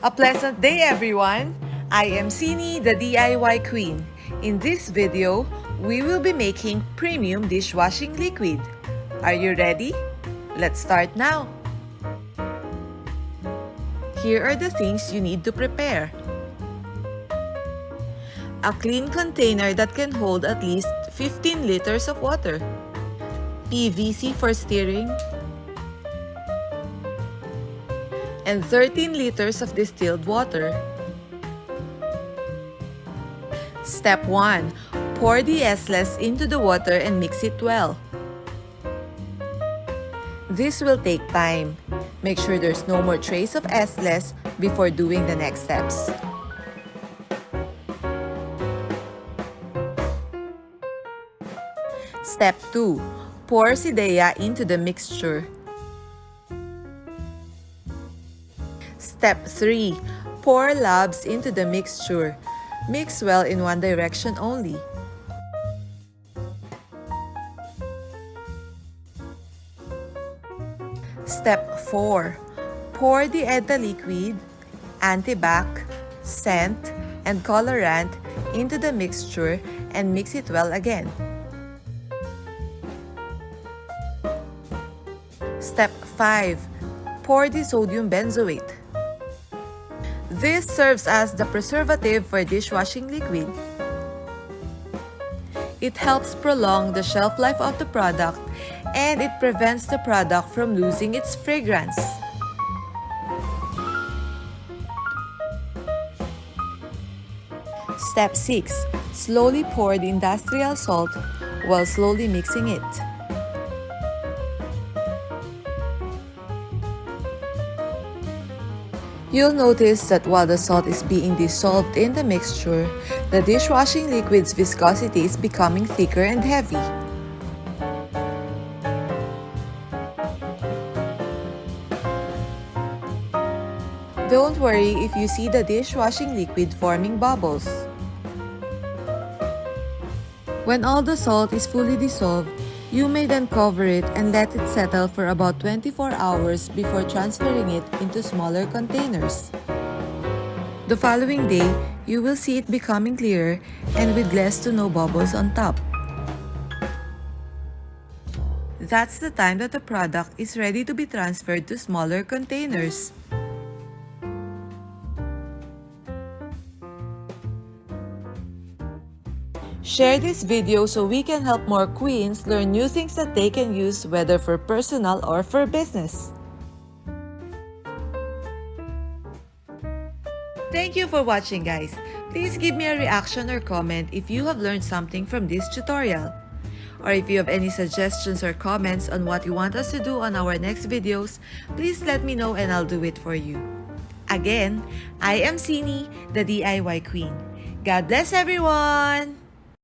A pleasant day, everyone! I am Sinnie, the DIY Queen. In this video, we will be making Premium Dishwashing Liquid. Are you ready? Let's start now! Here are the things you need to prepare. A clean container that can hold at least 15 liters of water. PVC for stirring. And 13 liters of distilled water. Step 1. Pour the S-less into the water and mix it well. This will take time. Make sure there's no more trace of S-less before doing the next steps. Step 2. Pour Sidea into the mixture. Step 3. Pour labs into the mixture. Mix well in one direction only. Step 4. Pour the EDTA liquid, antibac, scent, and colorant into the mixture and mix it well again. Step 5. Pour the sodium benzoate. This serves as the preservative for dishwashing liquid. It helps prolong the shelf life of the product and it prevents the product from losing its fragrance. Step 6. Slowly pour the industrial salt while slowly mixing it. You'll notice that while the salt is being dissolved in the mixture, the dishwashing liquid's viscosity is becoming thicker and heavy. Don't worry if you see the dishwashing liquid forming bubbles. When all the salt is fully dissolved, you may then cover it and let it settle for about 24 hours before transferring it into smaller containers. The following day, you will see it becoming clearer and with less to no bubbles on top. That's the time that the product is ready to be transferred to smaller containers. Share this video so we can help more queens learn new things that they can use whether for personal or for business. Thank you for watching, guys. Please give me a reaction or comment if you have learned something from this tutorial. Or if you have any suggestions or comments on what you want us to do on our next videos, please let me know and I'll do it for you. Again, I am Sinnie, the DIY Queen. God bless everyone!